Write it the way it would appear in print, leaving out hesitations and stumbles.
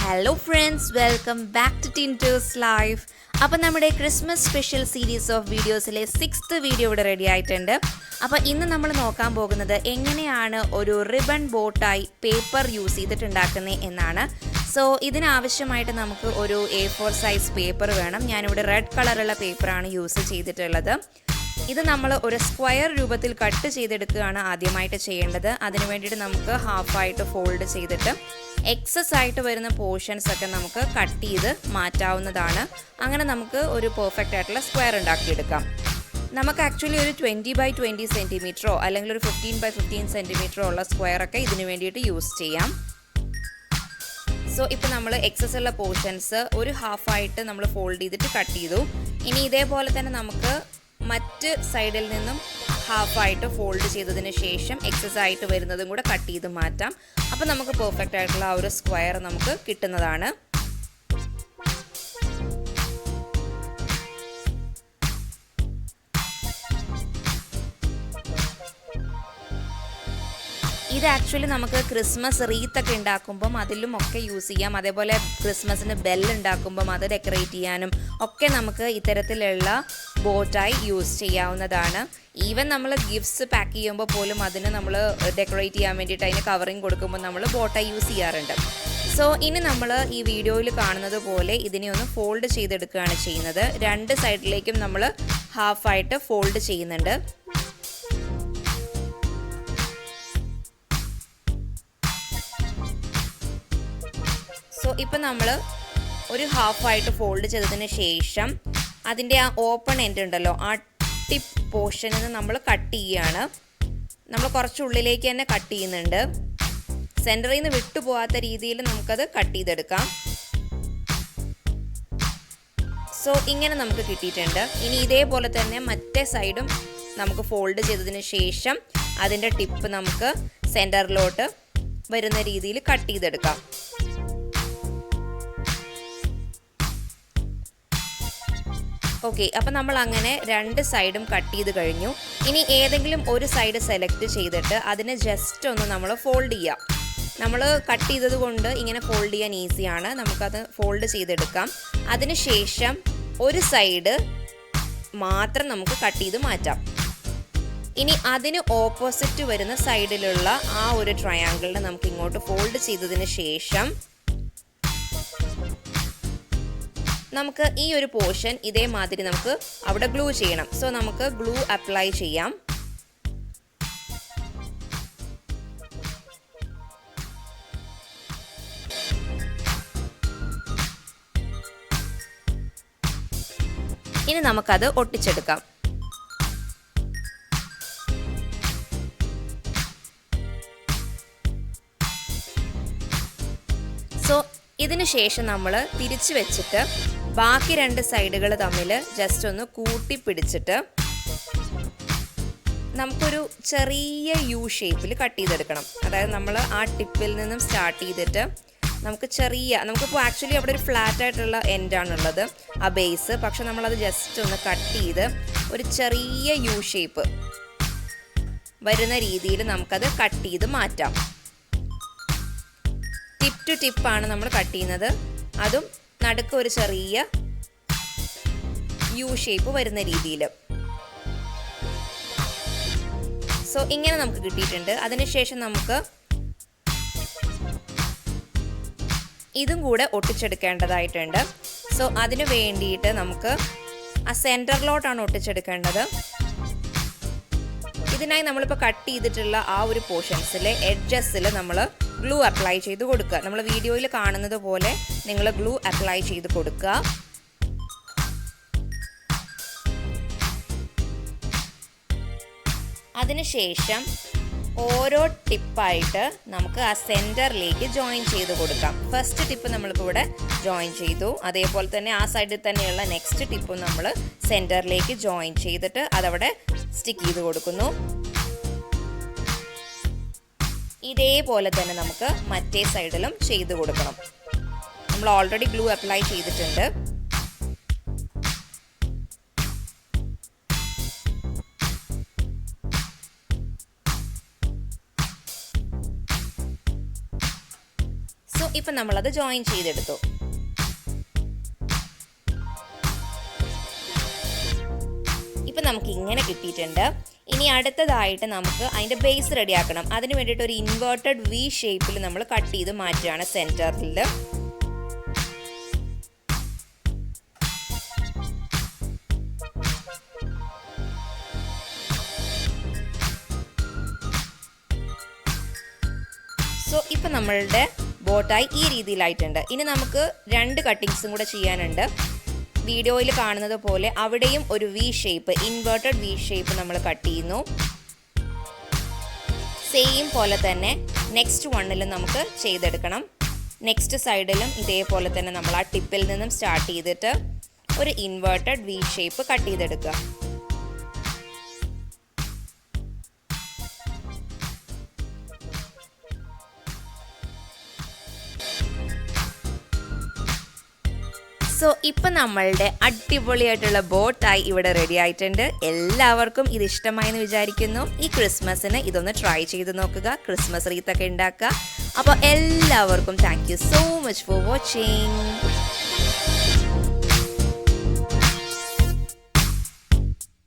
Hello friends, welcome back to Tintuzlife. അപ്പോൾ നമ്മുടെ Christmas special series of വീഡിയോസിലെ 6th video ഇവിടെ റെഡി ആയിട്ടുണ്ട്. അപ്പോൾ ഇന്ന് നമ്മൾ നോക്കാൻ പോകുന്നത് എങ്ങനെയാണ് ഒരു റിബൺ ബോട്ടായി പേപ്പർ യൂസ് ചെയ്തിട്ടുണ്ടാക്കുന്നത് എന്നാണ്. സോ ഇതിനാവശ്യമായിട്ട് നമുക്ക് ഒരു A4 സൈസ് പേപ്പർ വേണം. ഞാനിവിടെ റെഡ് കളറുള്ള പേപ്പറാണ് യൂസ് ചെയ്തിട്ടുള്ളത്. ഇത് നമ്മൾ ഒരു സ്ക്വയർ രൂപത്തിൽ കട്ട് ചെയ്തെടുക്കുകയാണ് ആദ്യമായിട്ട് ചെയ്യേണ്ടത്. അതിനു വേണ്ടിയിട്ട് നമുക്ക് ഹാഫായിട്ട് ഫോൾഡ് ചെയ്തിട്ട് എക്സസ് ആയിട്ട് വരുന്ന പോർഷൻസ് ഒക്കെ നമുക്ക് കട്ട് ചെയ്ത് മാറ്റാവുന്നതാണ്. അങ്ങനെ നമുക്ക് ഒരു പെർഫെക്റ്റ് ആയിട്ടുള്ള സ്ക്വയർ ഉണ്ടാക്കിയെടുക്കാം. നമുക്ക് ആക്ച്വലി ഒരു 20x20 സെൻറ്റിമീറ്ററോ അല്ലെങ്കിൽ ഒരു 15x15 സെൻറ്റിമീറ്ററോ ഉള്ള സ്ക്വയറൊക്കെ ഇതിനു വേണ്ടിയിട്ട് യൂസ് ചെയ്യാം. സോ ഇപ്പോൾ നമ്മൾ എക്സസ് ഉള്ള പോർഷൻസ് ഒരു ഹാഫായിട്ട് നമ്മൾ ഫോൾഡ് ചെയ്തിട്ട് കട്ട് ചെയ്തു. ഇനി ഇതേപോലെ തന്നെ നമുക്ക് മറ്റ് സൈഡിൽ നിന്നും ഹാഫായിട്ട് ഫോൾഡ് ചെയ്തതിന് ശേഷം എക്സസ് ആയിട്ട് വരുന്നതും കൂടെ കട്ട് ചെയ്ത് മാറ്റാം. അപ്പോൾ നമുക്ക് പെർഫെക്റ്റ് ആയിട്ടുള്ള ആ ഒരു സ്ക്വയർ നമുക്ക് കിട്ടുന്നതാണ്. ഇത് ആക്ച്വലി നമുക്ക് ക്രിസ്മസ് റീത്ത് ഒക്കെ ഉണ്ടാക്കുമ്പം അതിലും ഒക്കെ യൂസ് ചെയ്യാം. അതേപോലെ ക്രിസ്മസിന് ബെല്ല് ഉണ്ടാക്കുമ്പം അത് ഡെക്കറേറ്റ് ചെയ്യാനും ഒക്കെ നമുക്ക് ഇത്തരത്തിലുള്ള ബോട്ടായി യൂസ് ചെയ്യാവുന്നതാണ്. ഈവൻ നമ്മൾ ഗിഫ്റ്റ്സ് പാക്ക് ചെയ്യുമ്പോൾ പോലും അതിന് നമ്മൾ ഡെക്കറേറ്റ് ചെയ്യാൻ വേണ്ടിയിട്ട് അതിന് കവറിങ് കൊടുക്കുമ്പോൾ നമ്മൾ ബോട്ടായി യൂസ് ചെയ്യാറുണ്ട്. സോ ഇനി നമ്മൾ ഈ വീഡിയോയിൽ കാണുന്നത് പോലെ ഇതിനെ ഒന്ന് ഫോൾഡ് ചെയ്തെടുക്കുകയാണ് ചെയ്യുന്നത്. രണ്ട് സൈഡിലേക്കും നമ്മൾ ഹാഫായിട്ട് ഫോൾഡ് ചെയ്യുന്നുണ്ട്. സോ ഇപ്പം നമ്മൾ ഒരു ഹാഫായിട്ട് ഫോൾഡ് ചെയ്തതിന് ശേഷം അതിൻ്റെ ആ ഓപ്പൺ എൻഡ് ഉണ്ടല്ലോ, ആ ടിപ്പ് പോർഷനിൽ നിന്ന് നമ്മൾ കട്ട് ചെയ്യുകയാണ്. നമ്മൾ കുറച്ചുള്ളിലേക്ക് തന്നെ കട്ട് ചെയ്യുന്നുണ്ട്. സെൻറ്ററിൽ നിന്ന് വിട്ടുപോകാത്ത രീതിയിൽ നമുക്കത് കട്ട് ചെയ്തെടുക്കാം. സോ ഇങ്ങനെ നമുക്ക് കിട്ടിയിട്ടുണ്ട്. ഇനി ഇതേപോലെ തന്നെ മറ്റേ സൈഡും നമുക്ക് ഫോൾഡ് ചെയ്തതിന് ശേഷം അതിൻ്റെ ടിപ്പ് നമുക്ക് സെൻറ്ററിലോട്ട് വരുന്ന രീതിയിൽ കട്ട് ചെയ്തെടുക്കാം. ഓക്കെ, അപ്പോൾ നമ്മൾ അങ്ങനെ രണ്ട് സൈഡും കട്ട് ചെയ്ത് കഴിഞ്ഞു. ഇനി ഏതെങ്കിലും ഒരു സൈഡ് സെലക്ട് ചെയ്തിട്ട് അതിനെ ജസ്റ്റ് ഒന്ന് നമ്മൾ ഫോൾഡ് ചെയ്യാം. നമ്മൾ കട്ട് ചെയ്തത് കൊണ്ട് ഇങ്ങനെ ഫോൾഡ് ചെയ്യാൻ ഈസിയാണ്. നമുക്കത് ഫോൾഡ് ചെയ്തെടുക്കാം. അതിനുശേഷം ഒരു സൈഡ് മാത്രം നമുക്ക് കട്ട് ചെയ്ത് മാറ്റാം. ഇനി അതിന് ഓപ്പോസിറ്റ് വരുന്ന സൈഡിലുള്ള ആ ഒരു ട്രയാങ്കിളിനെ നമുക്ക് ഇങ്ങോട്ട് ഫോൾഡ് ചെയ്തതിന് ശേഷം നമുക്ക് ഈ ഒരു പോർഷൻ ഇതേമാതിരി നമുക്ക് അവിടെ ഗ്ലൂ ചെയ്യണം. സോ നമുക്ക് ഗ്ലൂ അപ്ലൈ ചെയ്യാം. ഇനി നമുക്കത് ഒട്ടിച്ചെടുക്കാം. സോ ഇതിന് ശേഷം നമ്മൾ തിരിച്ചു വെച്ചിട്ട് ബാക്കി രണ്ട് സൈഡുകൾ തമ്മിൽ ജസ്റ്റ് ഒന്ന് കൂട്ടി പിടിച്ചിട്ട് നമുക്കൊരു ചെറിയ യു ഷേപ്പിൽ കട്ട് ചെയ്തെടുക്കണം. അതായത് നമ്മൾ ആ ടിപ്പിൽ നിന്നും സ്റ്റാർട്ട് ചെയ്തിട്ട് നമുക്കിപ്പോൾ ആക്ച്വലി അവിടെ ഒരു ഫ്ലാറ്റ് ആയിട്ടുള്ള എൻഡാണുള്ളത്, ആ ബേസ്. പക്ഷെ നമ്മളത് ജസ്റ്റ് ഒന്ന് കട്ട് ചെയ്ത് ഒരു ചെറിയ യു ഷേപ്പ് വരുന്ന രീതിയിൽ നമുക്കത് കട്ട് ചെയ്ത് മാറ്റാം. ടിപ്പ് ടു ടിപ്പാണ് നമ്മൾ കട്ട് ചെയ്യുന്നത്. അതും നടുക്ക് ഒരു ചെറിയ യു ഷേപ്പ് വരുന്ന രീതിയിൽ. സോ ഇങ്ങനെ നമുക്ക് കിട്ടിയിട്ടുണ്ട്. അതിനുശേഷം നമുക്ക് ഇതും കൂടെ ഒട്ടിച്ചെടുക്കേണ്ടതായിട്ടുണ്ട്. സോ അതിനു വേണ്ടിയിട്ട് നമുക്ക് ആ സെൻറ്ററിലോട്ടാണ് ഒട്ടിച്ചെടുക്കേണ്ടത്. ഇതിനായി നമ്മളിപ്പോൾ കട്ട് ചെയ്തിട്ടുള്ള ആ ഒരു പോർഷൻസിലെ എഡ്ജസിൽ നമ്മൾ ഗ്ലൂ അപ്ലൈ ചെയ്ത് കൊടുക്കുക. നമ്മൾ വീഡിയോയിൽ കാണുന്നത് പോലെ നിങ്ങൾ ഗ്ലൂ അപ്ലൈ ചെയ്ത് കൊടുക്കുക. അതിനുശേഷം ഓരോ ടിപ്പായിട്ട് നമുക്ക് ആ സെൻറ്ററിലേക്ക് ജോയിൻ ചെയ്ത് കൊടുക്കാം. ഫസ്റ്റ് ടിപ്പ് നമ്മളിപ്പോൾ ഇവിടെ ജോയിൻ ചെയ്തു. അതേപോലെ തന്നെ ആ സൈഡിൽ തന്നെയുള്ള നെക്സ്റ്റ് ടിപ്പും നമ്മൾ സെൻറ്ററിലേക്ക് ജോയിൻ ചെയ്തിട്ട് അതവിടെ സ്റ്റിക്ക് ചെയ്ത് കൊടുക്കുന്നു. ഇതേപോലെ തന്നെ നമുക്ക് മറ്റേ സൈഡിലും ചെയ്ത് കൊടുക്കണം. നമ്മൾ ഓൾറെഡി ഗ്ലൂ അപ്ലൈ ചെയ്തിട്ടുണ്ട്. സോ ഇപ്പം നമ്മളത് ജോയിൻ ചെയ്തെടുത്തു. ഇപ്പം നമുക്ക് ഇങ്ങനെ കിട്ടിയിട്ടുണ്ട്. ഇനി അടുത്തതായിട്ട് നമുക്ക് അതിൻ്റെ ബേസ് റെഡിയാക്കണം. അതിന് വേണ്ടിയിട്ട് ഒരു ഇൻവേർട്ടഡ് വി ഷേപ്പിൽ നമ്മൾ കട്ട് ചെയ്ത് മാറ്റുകയാണ് സെൻറ്ററിൽ. സോ ഇപ്പം നമ്മളുടെ ബോട്ടായി ഈ രീതിയിലായിട്ടുണ്ട്. ഇനി നമുക്ക് 2 കട്ടിങ്സും കൂടെ ചെയ്യാനുണ്ട്. വീഡിയോയിൽ കാണുന്നത് പോലെ അവിടെയും ഒരു V shape, inverted V shape നമ്മൾ കട്ട് ചെയ്യുന്നു. സെയിം പോലെ തന്നെ നെക്സ്റ്റ് വണ്ണിലും നമുക്ക് ചെയ്തെടുക്കണം. നെക്സ്റ്റ് സൈഡിലും ഇതേപോലെ തന്നെ നമ്മൾ ആ ടിപ്പിൽ നിന്നും സ്റ്റാർട്ട് ചെയ്തിട്ട് ഒരു ഇൻവേർട്ടഡ് വി ഷേപ്പ് കട്ട് ചെയ്തെടുക്കുക. സോ ഇപ്പം നമ്മളുടെ അടിപൊളിയായിട്ടുള്ള ബോട്ടായി ഇവിടെ റെഡി ആയിട്ടുണ്ട്. എല്ലാവർക്കും ഇത് ഇഷ്ടമായെന്ന് വിചാരിക്കുന്നു. ഈ ക്രിസ്മസിന് ഇതൊന്ന് ട്രൈ ചെയ്ത് നോക്കുക, ക്രിസ്മസ് റീത്തൊക്കെ ഉണ്ടാക്കുക. അപ്പോൾ എല്ലാവർക്കും thank you so much for watching.